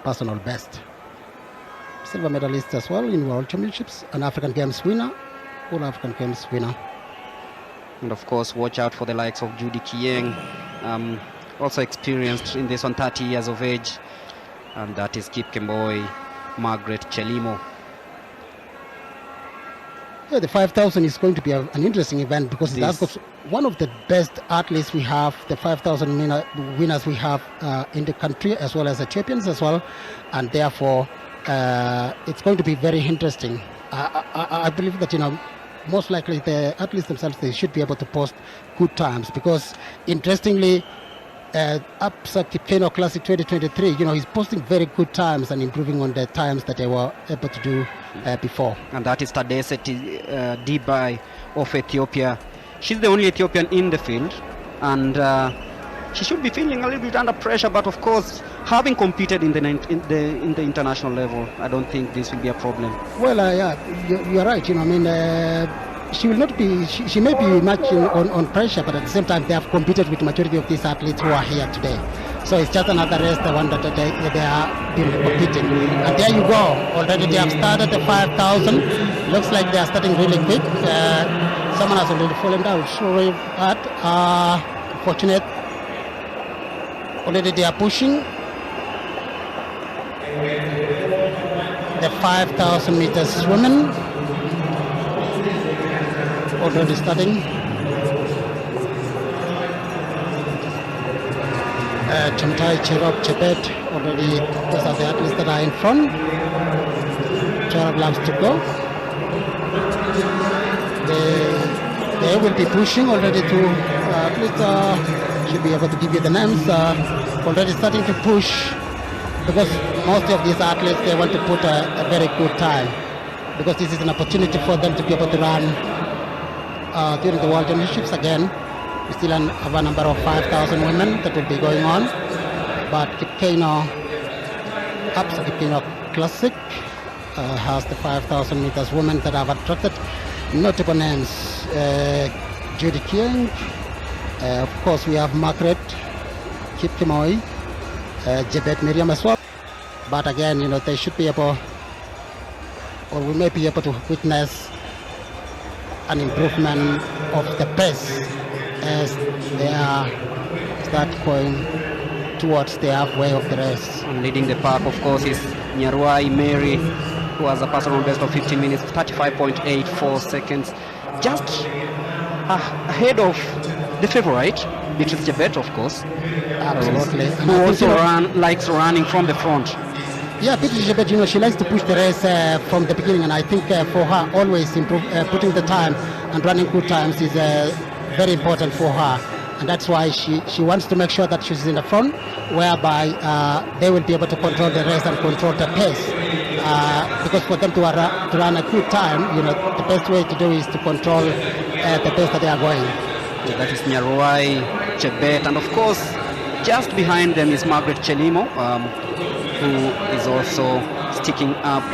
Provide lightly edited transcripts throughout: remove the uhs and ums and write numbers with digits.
personal best. Silver medalist as well in World Championships, an African Games winner, all African Games winner. And of course, watch out for the likes of Judy Kieng, also experienced in this one, 30 years of age, and that is Kip Keino, Margaret Chelimo. Yeah, the 5,000 is going to be an interesting event because it has got one of the best athletes we have, the 5,000 winners we have in the country, as well as Ethiopians as well, and therefore it's going to be very interesting. I believe that, most likely the athletes themselves, they should be able to post good times because, interestingly, Kip Keino Classic 2023, he's posting very good times and improving on the times that they were able to do before. And that is Tadesse Dibai of Ethiopia. She's the only Ethiopian in the field, and she should be feeling a little bit under pressure, but of course, having competed in the international level, I don't think this will be a problem. Well, yeah, you're right. She will not be. She may be much on pressure, but at the same time, they have competed with the majority of these athletes who are here today. So it's just another race, the one that they are been competing. And there you go. Already they have started the 5,000. Looks like they are starting really quick. Someone has already fallen down. Sorry, but fortunate. Already they are pushing the 5,000 meters swimming. Already starting. Beatrice Chebet, already those are the athletes that are in front. 12 laps to go. They will be pushing already to at least should be able to give you the names. Already starting to push because most of these athletes, they want to put a very good time because this is an opportunity for them to be able to run during the World Championships again. We still have a number of 5,000 women that will be going on, but Kip Keino Classic has the 5,000 meters women that have attracted notable names. Judy Kieng, of course we have Margaret, Kip Keino, Chebet Miriam as well. But again, they should be able, or we may be able to witness an improvement of the pace as they start going towards the halfway of the race. And leading the pack, of course, is Nyaruai Mary, who has a personal best of 15 minutes, 35.84 seconds, just ahead of the favorite, Beatrice Chebet, of course. Absolutely. Who also likes running from the front. Yeah, Beatrice Chebet, she likes to push the race from the beginning, and I think for her, always putting the time and running good times is very important for her, and that's why she wants to make sure that she's in the front, whereby they will be able to control the race and control the pace. Because for them to run a good time, the best way to do is to control the pace that they are going. Yeah, that is Nyaruai Chebet, and of course, just behind them is Margaret Chelimo, who is also sticking up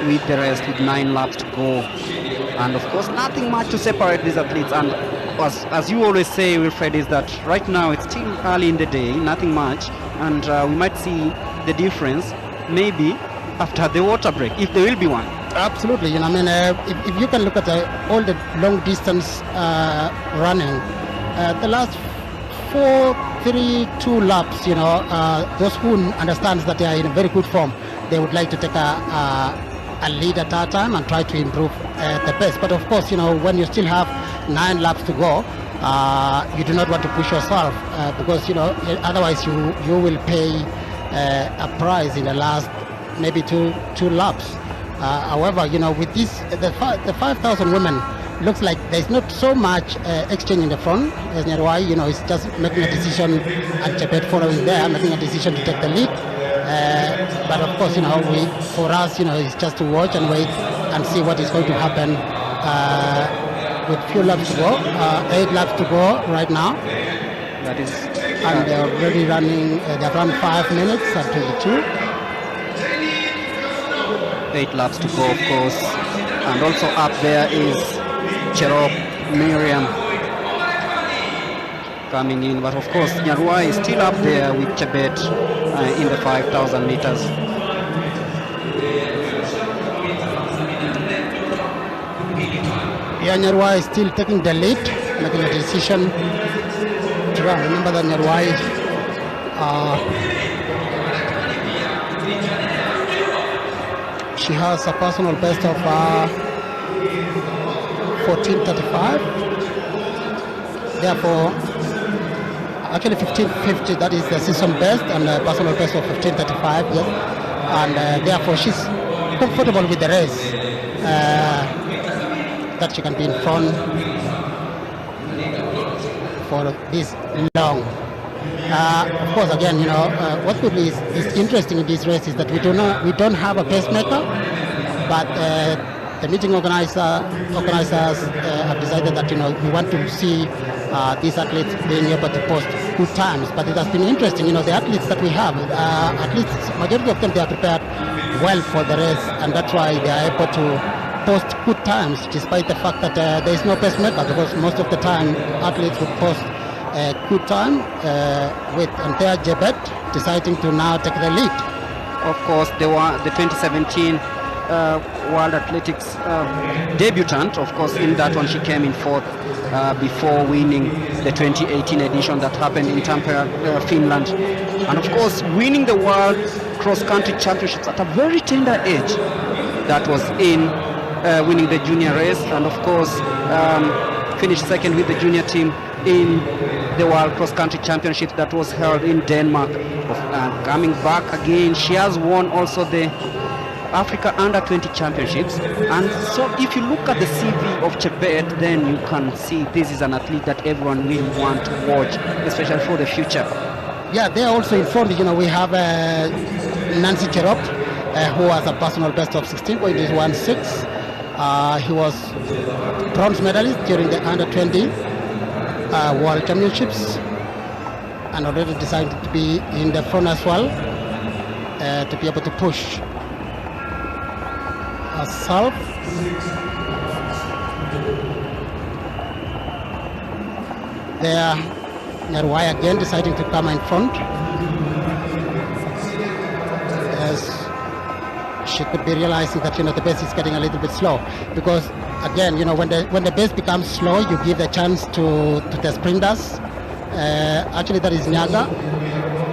with the rest with 9 laps to go. And of course, nothing much to separate these athletes. And as you always say, Wilfred, is that right now it's still early in the day, nothing much, and we might see the difference maybe after the water break, if there will be one. Absolutely. If you can look at all the long distance running, the last 4-3-2 laps, those who understand that they are in a very good form, they would like to take a lead at that time and try to improve the pace. But of course, when you still have 9 laps to go, you do not want to push yourself because otherwise you will pay a price in the last maybe two laps. However, with this, the 5,000 women, looks like there's not so much exchange in the front. As Nyaruai, it's just making a decision, and Chebet following there, making a decision to take the lead. But of course, for us, it's just to watch and wait and see what is going to happen with few laps to go, 8 laps to go right now. That is, and they're already running. They've run 5 minutes at 22. 8 laps to go, of course, and also up there is Cherop Miriam coming in, but of course Nyaruai is still up there with Chebet in the 5,000 meters. Yeah, Nyarwa is still taking the lead, making a decision to run. Remember that Nyarwa she has a personal best of 14:35. Therefore, actually 15:50, that is the season best, and a personal best of 15:35. Yes, and therefore she's comfortable with the race. That she can be in front for this long. Of course, again, what would is interesting in this race is that we don't have a pacemaker, but the meeting organizers have decided that we want to see these athletes being able to post good times. But it has been interesting, the athletes that we have, at least majority of them, they are prepared well for the race, and that's why they are able to post good times, despite the fact that there is no pacemaker, because most of the time athletes would post a good time with Beatrice Chebet deciding to now take the lead. Of course, the 2017 World Athletics debutant. Of course, in that one she came in fourth before winning the 2018 edition that happened in Tampere, Finland, and of course winning the World Cross Country Championships at a very tender age. That was in winning the junior race, and of course finished second with the junior team in the World Cross Country Championships that was held in Denmark. Coming back again, she has won also the Africa Under 20 Championships, and so if you look at the CV of Chebet, then you can see this is an athlete that everyone will want to watch, especially for the future. Yeah, they are also in front. We have Nancy Cherop, who has a personal best of 16.16. He was bronze medalist during the Under 20 World Championships, and already decided to be in the front as well, to be able to push herself. There, Nyarwa again deciding to come in front, as she could be realizing that the base is getting a little bit slow, because again when the base becomes slow, you give the chance to the sprinters. Actually, that is Nyaga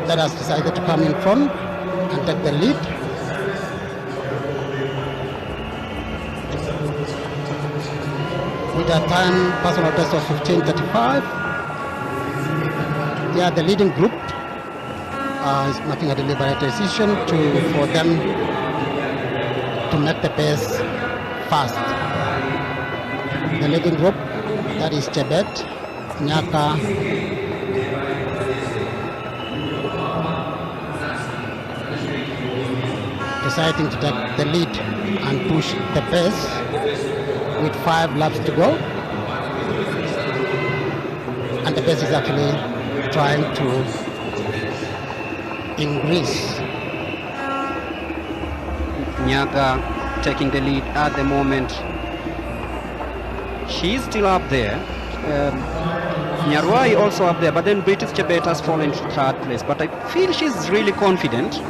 that has decided to come in front and take the lead. With a time personal best of 15:35. Yeah, the leading group is making a deliberate decision for them to make the pace fast. The leading group, that is Chebet, Nyaka, deciding to take the lead and push the pace with 5 laps to go. And the pace is actually trying to increase. Nyaga taking the lead at the moment. She's still up there. Nyarwai also up there, but then Beatrice Chebet has fallen to third place. But I feel she's really confident.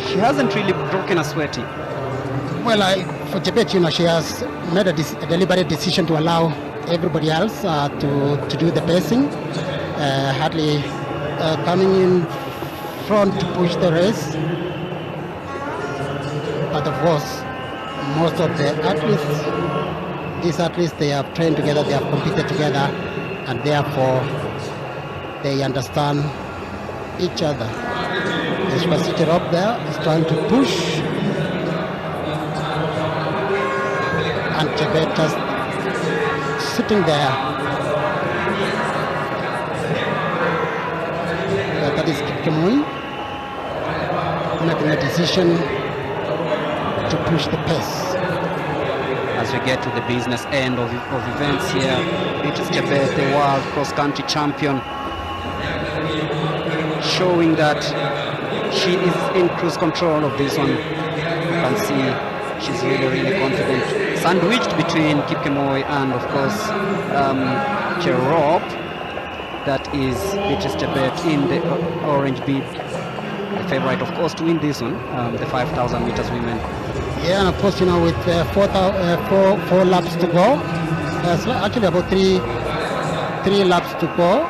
She hasn't really broken a sweaty. Well, for Chebet, she has made a deliberate decision to allow everybody else to do the pacing. Hardly coming in front to push the race. But of course, most of the athletes, these athletes, they have trained together, they have competed together, and therefore they understand each other. As you can see, up there is trying to push, and Chebet just sitting there. That is Kip Keino making a decision to push the pace. As we get to the business end of events here, Beatrice Chebet, the world cross-country champion, showing that she is in cruise control of this one. You can see she's really confident. Sandwiched between Kip Keino and, of course, Cherop. That is Beatrice Chebet in the orange bib. I favorite, of course, to win this one, the 5,000 meters women. Yeah, and of course, with 4 laps to go, actually about three laps to go.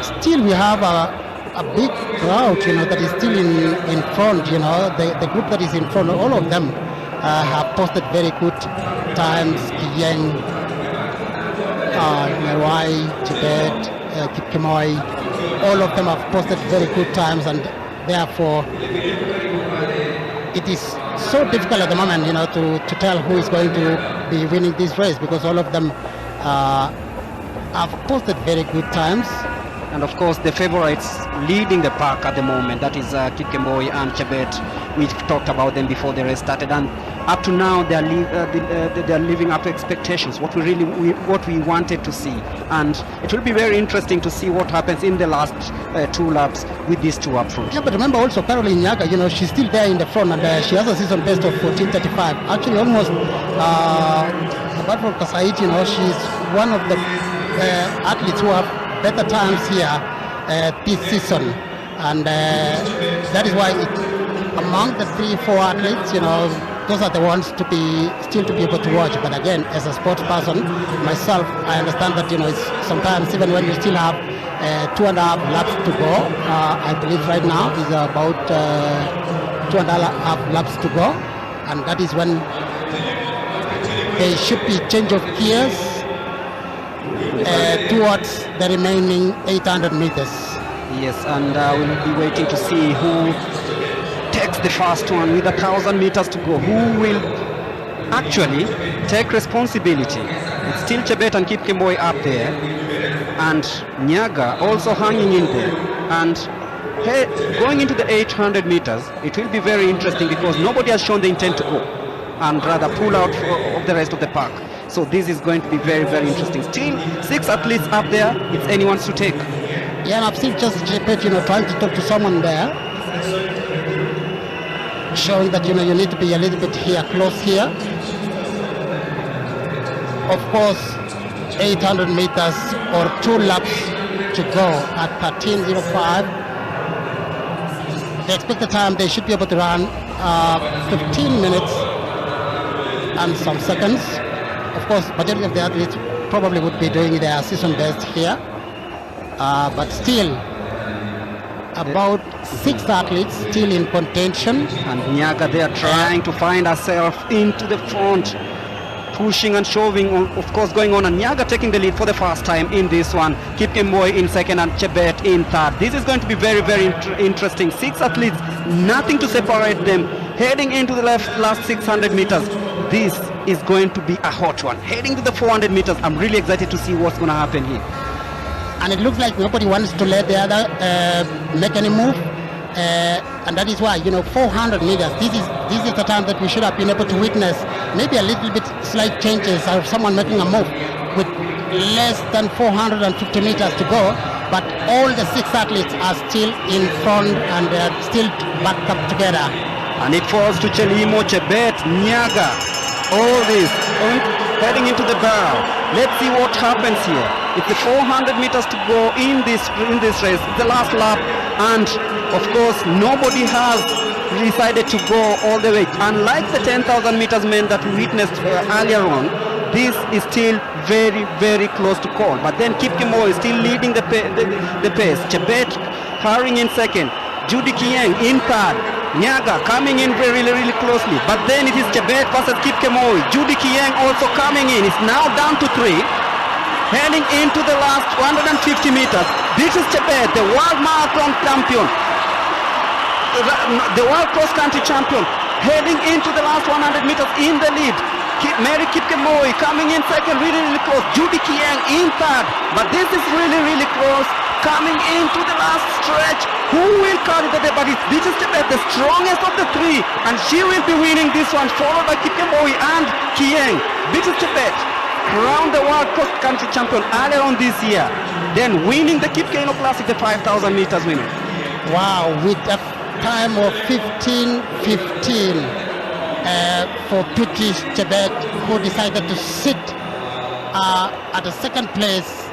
Still, we have a big crowd, that is still in front. The group that is in front, all of them have posted very good times. Yang, Nerwai, Chebet, Kip Keino, all of them have posted very good times, and therefore it is so difficult at the moment, to tell who is going to be winning this race, because all of them have posted very good times. And of course, the favorites leading the pack at the moment, that is Kip Keino and Chebet. We've talked about them before the race started, and up to now they are living up to expectations, what we wanted to see. And it will be very interesting to see what happens in the last 2 laps with these two up front. Yeah, but remember also Caroline Nyaga, she's still there in the front, and she has a season best of 14:35. Actually, almost apart from Kasait, she's one of the athletes who have better times here this season, and that is why among the 3-4 athletes, those are the ones to be able to watch. But again, as a sports person myself, I understand that it's sometimes, even when you still have 2.5 laps to go, I believe right now is about 2.5 laps to go, and that is when there should be change of gears towards the remaining 800 meters. Yes, and we'll be waiting to see who takes the first one with 1,000 meters to go. Who will actually take responsibility? It's still Chebet and Kip Keino up there, and Nyaga also hanging in there. And going into the 800 meters, it will be very interesting, because nobody has shown the intent to go and rather pull out of the rest of the pack. So this is going to be very, very interesting. Still 6 athletes up there, it's anyone's to take. Yeah, and I've seen just Chebet, trying to talk to someone there, showing that, you need to be a little bit close here. Of course, 800 meters or 2 laps to go at 13:05. The expected time, they should be able to run 15 minutes and some seconds. Of course, majority of the athletes probably would be doing their season best here, but still about 6 athletes still in contention. And Nyaga, they are trying to find herself into the front, pushing and shoving, of course, going on. And Nyaga taking the lead for the first time in this one. Kip Keino in second and Chebet in third. This is going to be very, very interesting. 6 athletes, nothing to separate them. Heading into the last 600 meters. This is going to be a hot one. Heading to the 400 meters, I'm really excited to see what's going to happen here. And it looks like nobody wants to let the other make any move, and that is why 400 meters. This is the time that we should have been able to witness maybe a little bit slight changes, or someone making a move with less than 450 meters to go. But all the 6 athletes are still in front, and they are still backed up together. And it falls to Chelimo, Chebet, Nyaga. All this heading into the barrel. Let's see what happens here. It's the 400 meters to go in this race. It's the last lap, and of course nobody has decided to go all the way. Unlike the 10,000 meters men that we witnessed earlier on, this is still very, very close to call. But then Kip Keino is still leading the pace. Chebet hurrying in second. Judy Kieng in third. Nyaga coming in really, really closely. But then it is Chebet versus Kip Keino. Judy Kieng also coming in. It's now down to 3. Heading into the last 150 meters. This is Chebet, the world marathon champion. The world cross-country champion. Heading into the last 100 meters in the lead. Mary Kip Keino coming in second, really, really close. Judy Kieng in third. But this is really, really close. Coming into the last stretch. Who will carry the day? But this is Chebet, the strongest of the 3, and she will be winning this one, followed by Kip Keino and Kieng. This is Chebet, crowned the world cross-country champion earlier on this year, then winning the Kip Keino Classic, the 5,000 meters winning. Wow, with a time of 15:15 for Beatrice Chebet, who decided to sit at the second place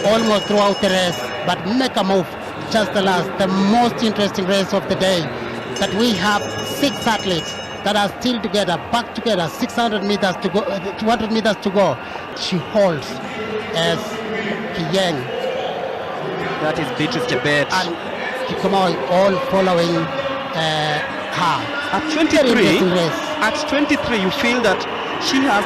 almost throughout the race, but make a move just the last, the most interesting race of the day, that we have 6 athletes that are still together, back together, 600 meters to go, 200 meters to go. She holds as Kiyeng That is Beatrice Chebet. and Kikomoy all following her. At Very interesting 23, race. at 23, you feel that she has